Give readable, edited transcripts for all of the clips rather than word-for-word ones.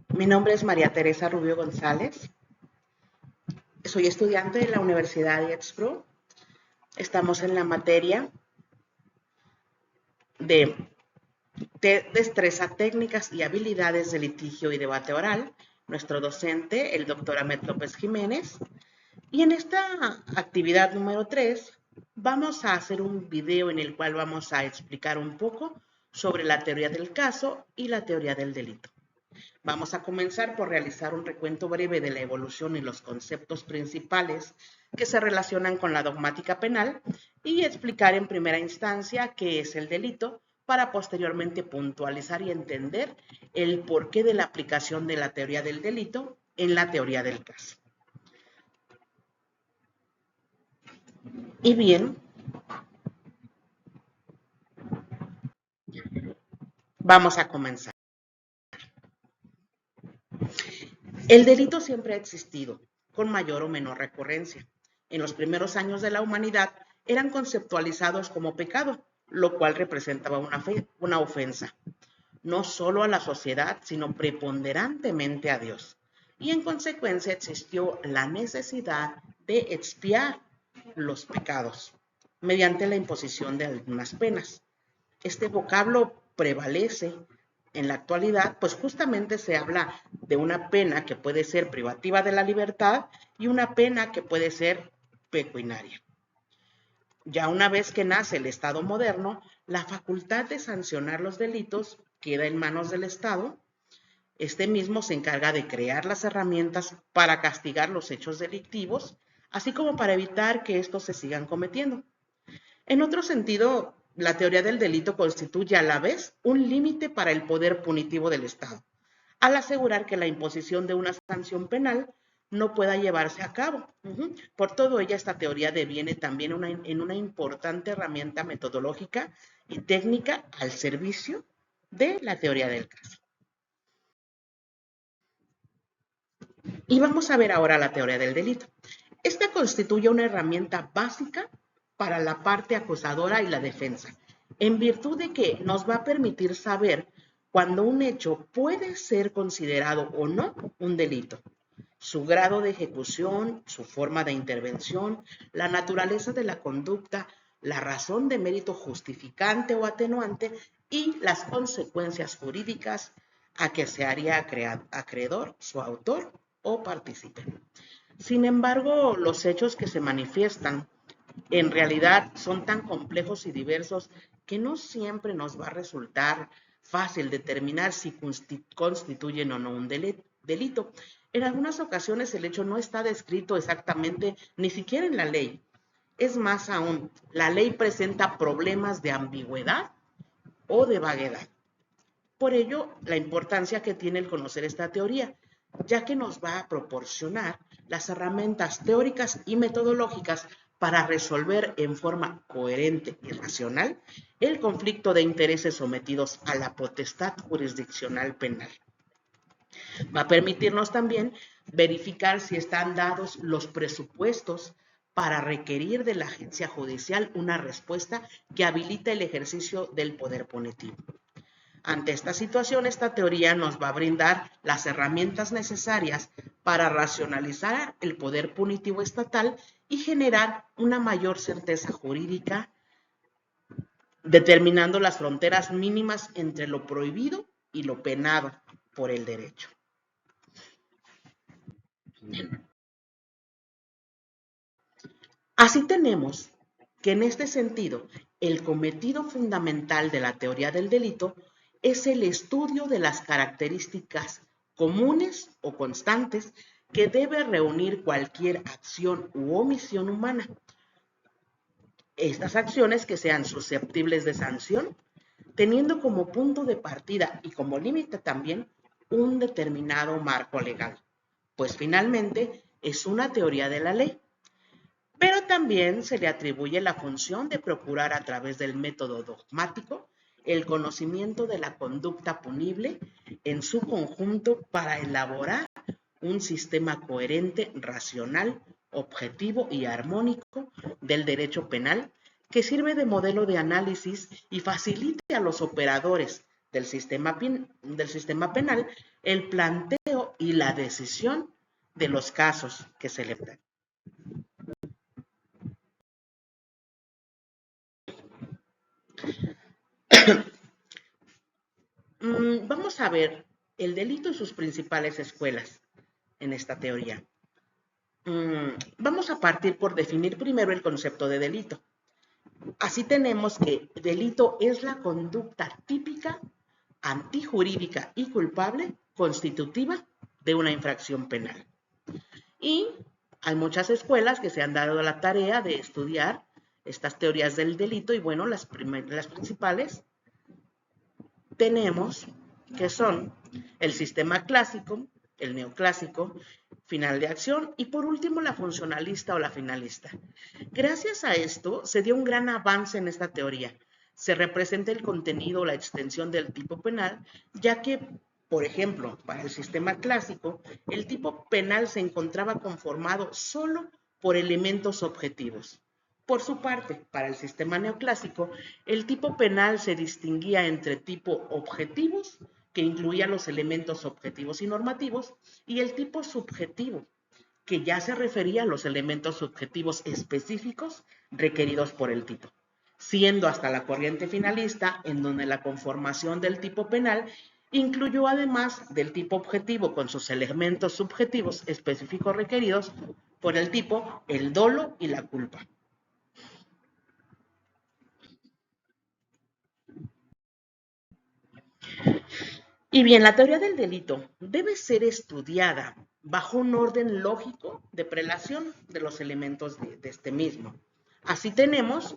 Mi nombre es María Teresa Rubio González. Soy estudiante de la Universidad de IEXPRO. Estamos en la materia de destreza, técnicas y habilidades de litigio y debate oral. Nuestro docente, el doctor Ahmed López Jiménez. Y en esta actividad número 3 vamos a hacer un video en el cual vamos a explicar un poco sobre la teoría del caso y la teoría del delito. Vamos a comenzar por realizar un recuento breve de la evolución y los conceptos principales que se relacionan con la dogmática penal y explicar en primera instancia qué es el delito para posteriormente puntualizar y entender el porqué de la aplicación de la teoría del delito en la teoría del caso. Y bien, vamos a comenzar. El delito siempre ha existido, con mayor o menor recurrencia. En los primeros años de la humanidad eran conceptualizados como pecado, lo cual representaba una ofensa, no solo a la sociedad, sino preponderantemente a Dios. Y en consecuencia existió la necesidad de expiar los pecados mediante la imposición de algunas penas. Este vocablo prevalece en la actualidad, pues justamente se habla de una pena que puede ser privativa de la libertad y una pena que puede ser pecuniaria. Ya una vez que nace el Estado moderno, la facultad de sancionar los delitos queda en manos del Estado. Este mismo se encarga de crear las herramientas para castigar los hechos delictivos, así como para evitar que estos se sigan cometiendo. En otro sentido, la teoría del delito constituye a la vez un límite para el poder punitivo del Estado, al asegurar que la imposición de una sanción penal no pueda llevarse a cabo. Por todo ello, esta teoría deviene también en una importante herramienta metodológica y técnica al servicio de la teoría del caso. Y vamos a ver ahora la teoría del delito. Esta constituye una herramienta básica para la parte acusadora y la defensa, en virtud de que nos va a permitir saber cuando un hecho puede ser considerado o no un delito, su grado de ejecución, su forma de intervención, la naturaleza de la conducta, la razón de mérito justificante o atenuante y las consecuencias jurídicas a que se haría acreedor su autor o partícipe. Sin embargo, los hechos que se manifiestan en realidad son tan complejos y diversos que no siempre nos va a resultar fácil determinar si constituyen o no un delito. En algunas ocasiones el hecho no está descrito exactamente ni siquiera en la ley. Es más aún, la ley presenta problemas de ambigüedad o de vaguedad. Por ello, la importancia que tiene el conocer esta teoría, ya que nos va a proporcionar las herramientas teóricas y metodológicas para resolver en forma coherente y racional el conflicto de intereses sometidos a la potestad jurisdiccional penal. Va a permitirnos también verificar si están dados los presupuestos para requerir de la agencia judicial una respuesta que habilite el ejercicio del poder punitivo. Ante esta situación, esta teoría nos va a brindar las herramientas necesarias para racionalizar el poder punitivo estatal y generar una mayor certeza jurídica, determinando las fronteras mínimas entre lo prohibido y lo penado por el derecho. Así tenemos que en este sentido, el cometido fundamental de la teoría del delito es el estudio de las características comunes o constantes que debe reunir cualquier acción u omisión humana. Estas acciones que sean susceptibles de sanción, teniendo como punto de partida y como límite también un determinado marco legal, pues finalmente es una teoría de la ley. Pero también se le atribuye la función de procurar a través del método dogmático el conocimiento de la conducta punible en su conjunto para elaborar un sistema coherente, racional, objetivo y armónico del derecho penal que sirve de modelo de análisis y facilite a los operadores del sistema penal el planteo y la decisión de los casos que se le dan. Vamos a ver el delito y sus principales escuelas en esta teoría. Vamos a partir por definir primero el concepto de delito. Así tenemos que delito es la conducta típica, antijurídica y culpable constitutiva de una infracción penal. Y hay muchas escuelas que se han dado la tarea de estudiar estas teorías del delito y bueno, las principales tenemos que son el sistema clásico, el neoclásico, final de acción y por último la funcionalista o la finalista. Gracias a esto se dio un gran avance en esta teoría. Se representa el contenido o la extensión del tipo penal, ya que, por ejemplo, para el sistema clásico, el tipo penal se encontraba conformado solo por elementos objetivos. Por su parte, para el sistema neoclásico, el tipo penal se distinguía entre tipo objetivos, que incluía los elementos objetivos y normativos, y el tipo subjetivo, que ya se refería a los elementos subjetivos específicos requeridos por el tipo, siendo hasta la corriente finalista en donde la conformación del tipo penal incluyó además del tipo objetivo con sus elementos subjetivos específicos requeridos por el tipo, el dolo y la culpa. Y bien, la teoría del delito debe ser estudiada bajo un orden lógico de prelación de los elementos de este mismo. Así tenemos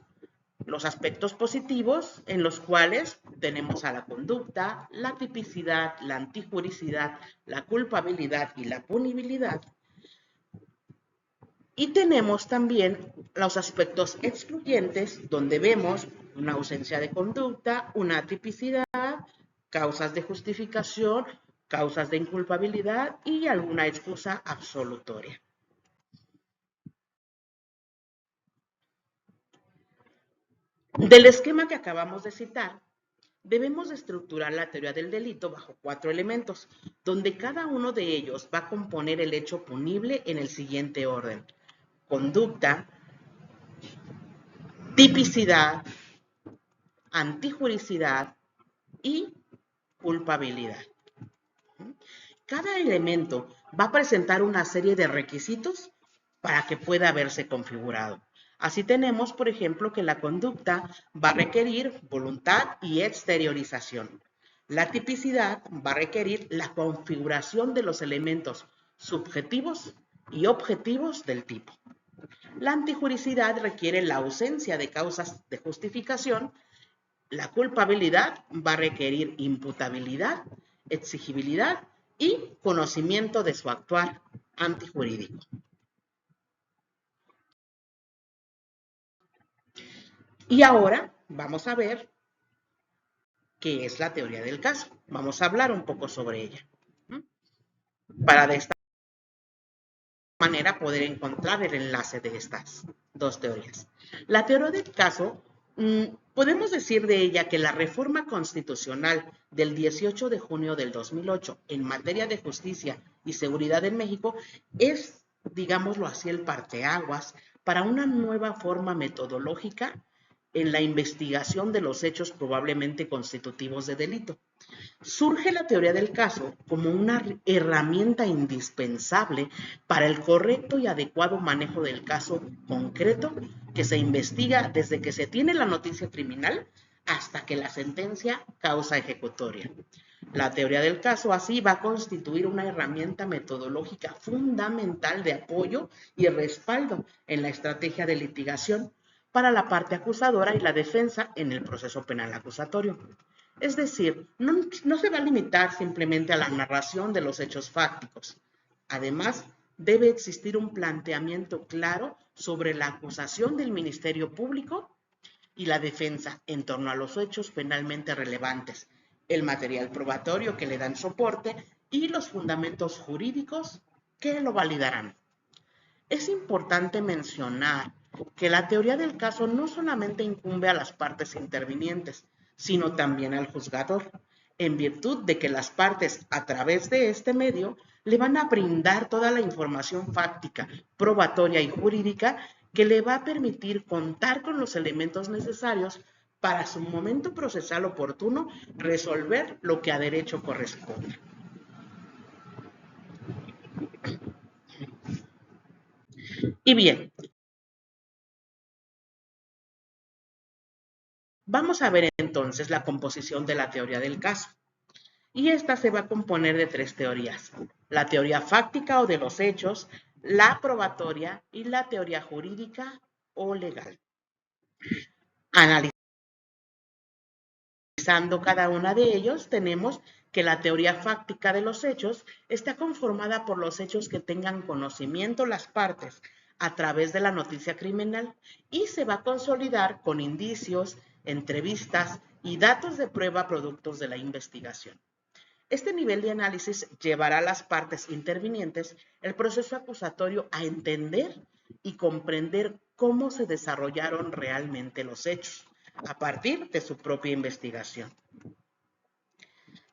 los aspectos positivos en los cuales tenemos a la conducta, la tipicidad, la antijuricidad, la culpabilidad y la punibilidad. Y tenemos también los aspectos excluyentes donde vemos una ausencia de conducta, una atipicidad, causas de justificación, causas de inculpabilidad y alguna excusa absolutoria. Del esquema que acabamos de citar, debemos estructurar la teoría del delito bajo 4 elementos, donde cada uno de ellos va a componer el hecho punible en el siguiente orden: conducta, tipicidad, antijuricidad y culpabilidad. Cada elemento va a presentar una serie de requisitos para que pueda verse configurado. Así tenemos, por ejemplo, que la conducta va a requerir voluntad y exteriorización. La tipicidad va a requerir la configuración de los elementos subjetivos y objetivos del tipo. La antijuricidad requiere la ausencia de causas de justificación. La culpabilidad va a requerir imputabilidad, exigibilidad y conocimiento de su actuar antijurídico. Y ahora vamos a ver qué es la teoría del caso. Vamos a hablar un poco sobre ella, para de esta manera poder encontrar el enlace de estas dos teorías. La teoría del caso, podemos decir de ella que la reforma constitucional del 18 de junio del 2008 en materia de justicia y seguridad en México es, digámoslo así, el parteaguas para una nueva forma metodológica en la investigación de los hechos probablemente constitutivos de delito. Surge la teoría del caso como una herramienta indispensable para el correcto y adecuado manejo del caso concreto que se investiga desde que se tiene la noticia criminal hasta que la sentencia causa ejecutoria. La teoría del caso así va a constituir una herramienta metodológica fundamental de apoyo y respaldo en la estrategia de litigación para la parte acusadora y la defensa en el proceso penal acusatorio. Es decir, no se va a limitar simplemente a la narración de los hechos fácticos. Además, debe existir un planteamiento claro sobre la acusación del Ministerio Público y la defensa en torno a los hechos penalmente relevantes, el material probatorio que le dan soporte y los fundamentos jurídicos que lo validarán. Es importante mencionar que la teoría del caso no solamente incumbe a las partes intervinientes, sino también al juzgador, en virtud de que las partes a través de este medio le van a brindar toda la información fáctica, probatoria y jurídica que le va a permitir contar con los elementos necesarios para su momento procesal oportuno resolver lo que a derecho corresponde. Y bien, vamos a ver entonces la composición de la teoría del caso. Y esta se va a componer de tres teorías: la teoría fáctica o de los hechos, la probatoria y la teoría jurídica o legal. Analizando cada una de ellos, tenemos que la teoría fáctica de los hechos está conformada por los hechos que tengan conocimiento las partes a través de la noticia criminal y se va a consolidar con indicios, entrevistas y datos de prueba productos de la investigación. Este nivel de análisis llevará a las partes intervinientes el proceso acusatorio a entender y comprender cómo se desarrollaron realmente los hechos, a partir de su propia investigación.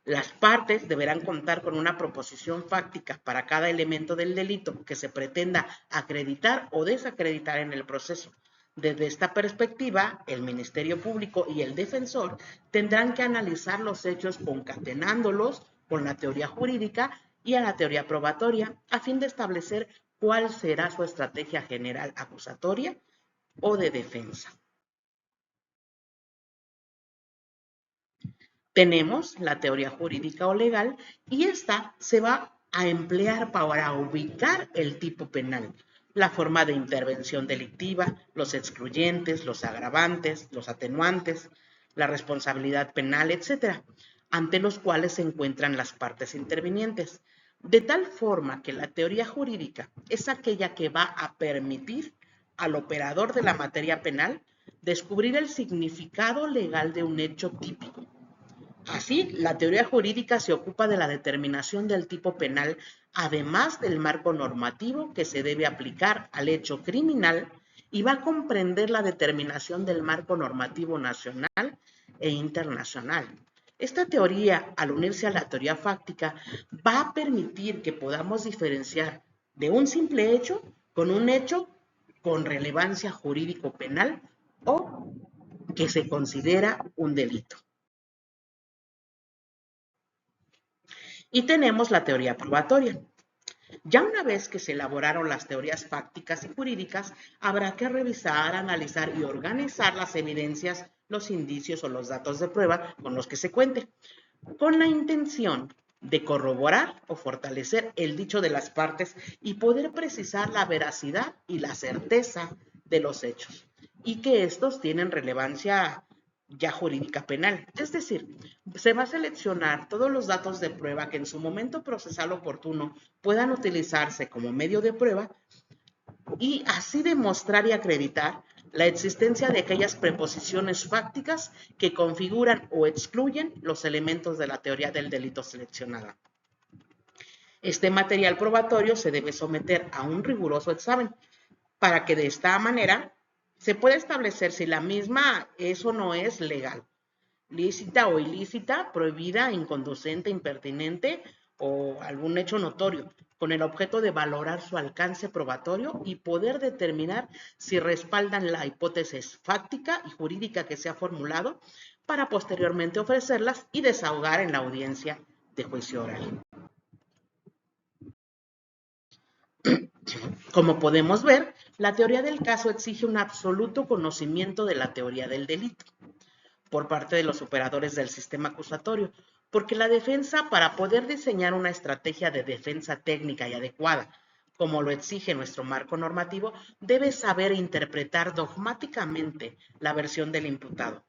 Las partes deberán contar con una proposición fáctica para cada elemento del delito que se pretenda acreditar o desacreditar en el proceso. Desde esta perspectiva, el Ministerio Público y el defensor tendrán que analizar los hechos concatenándolos con la teoría jurídica y a la teoría probatoria a fin de establecer cuál será su estrategia general acusatoria o de defensa. Tenemos la teoría jurídica o legal y esta se va a emplear para ubicar el tipo penal, la forma de intervención delictiva, los excluyentes, los agravantes, los atenuantes, la responsabilidad penal, etcétera, ante los cuales se encuentran las partes intervinientes. De tal forma que la teoría jurídica es aquella que va a permitir al operador de la materia penal descubrir el significado legal de un hecho típico. Así, la teoría jurídica se ocupa de la determinación del tipo penal, además del marco normativo que se debe aplicar al hecho criminal, y va a comprender la determinación del marco normativo nacional e internacional. Esta teoría, al unirse a la teoría fáctica, va a permitir que podamos diferenciar de un simple hecho con un hecho con relevancia jurídico-penal o que se considera un delito. Y tenemos la teoría probatoria. Ya una vez que se elaboraron las teorías fácticas y jurídicas, habrá que revisar, analizar y organizar las evidencias, los indicios o los datos de prueba con los que se cuente, con la intención de corroborar o fortalecer el dicho de las partes y poder precisar la veracidad y la certeza de los hechos, y que estos tienen relevancia ya jurídica penal. Es decir, se va a seleccionar todos los datos de prueba que en su momento procesal oportuno puedan utilizarse como medio de prueba y así demostrar y acreditar la existencia de aquellas preposiciones fácticas que configuran o excluyen los elementos de la teoría del delito seleccionada. Este material probatorio se debe someter a un riguroso examen para que de esta manera se pueda establecer si la misma es o no es legal, lícita o ilícita, prohibida, inconducente, impertinente o algún hecho notorio, con el objeto de valorar su alcance probatorio y poder determinar si respaldan la hipótesis fáctica y jurídica que se ha formulado para posteriormente ofrecerlas y desahogar en la audiencia de juicio oral. Como podemos ver, la teoría del caso exige un absoluto conocimiento de la teoría del delito por parte de los operadores del sistema acusatorio, porque la defensa, para poder diseñar una estrategia de defensa técnica y adecuada, como lo exige nuestro marco normativo, debe saber interpretar dogmáticamente la versión del imputado.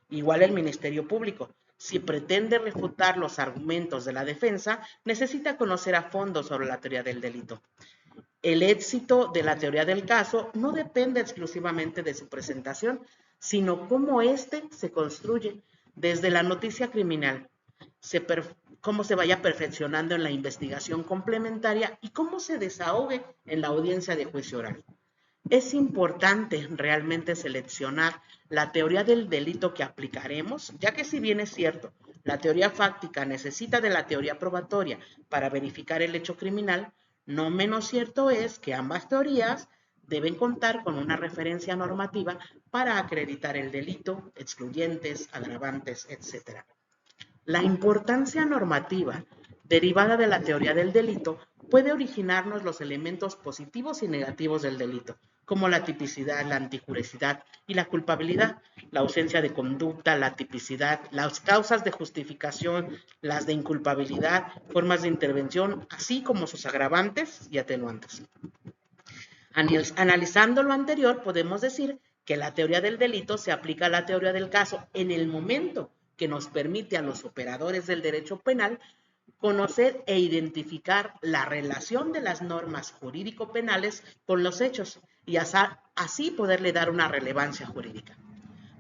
Igual el Ministerio Público, si pretende refutar los argumentos de la defensa, necesita conocer a fondo sobre la teoría del delito. El éxito de la teoría del caso no depende exclusivamente de su presentación, sino cómo éste se construye desde la noticia criminal, cómo se vaya perfeccionando en la investigación complementaria y cómo se desahogue en la audiencia de juicio oral. Es importante realmente seleccionar la teoría del delito que aplicaremos, ya que si bien es cierto, la teoría fáctica necesita de la teoría probatoria para verificar el hecho criminal, no menos cierto es que ambas teorías deben contar con una referencia normativa para acreditar el delito, excluyentes, agravantes, etc. La importancia normativa derivada de la teoría del delito puede originarnos los elementos positivos y negativos del delito, como la tipicidad, la antijurosidad y la culpabilidad, la ausencia de conducta, la tipicidad, las causas de justificación, las de inculpabilidad, formas de intervención, así como sus agravantes y atenuantes. Analizando lo anterior, podemos decir que la teoría del delito se aplica a la teoría del caso en el momento que nos permite a los operadores del derecho penal conocer e identificar la relación de las normas jurídico-penales con los hechos y así poderle dar una relevancia jurídica.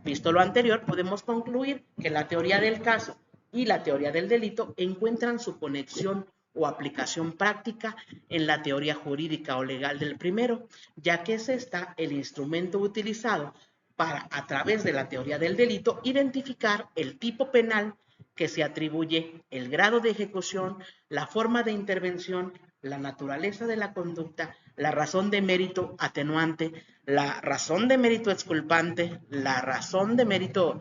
Visto lo anterior, podemos concluir que la teoría del caso y la teoría del delito encuentran su conexión o aplicación práctica en la teoría jurídica o legal del primero, ya que es esta el instrumento utilizado para, a través de la teoría del delito, identificar el tipo penal que se atribuye, el grado de ejecución, la forma de intervención, la naturaleza de la conducta, la razón de mérito atenuante, la razón de mérito exculpante, la razón de mérito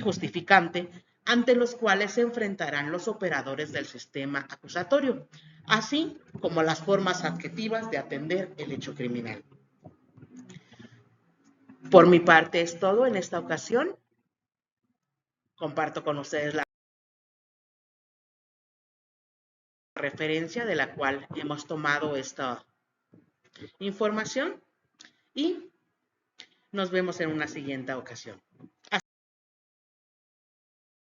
justificante, ante los cuales se enfrentarán los operadores del sistema acusatorio, así como las formas adjetivas de atender el hecho criminal. Por mi parte es todo en esta ocasión. Comparto con ustedes la referencia de la cual hemos tomado esta información y nos vemos en una siguiente ocasión.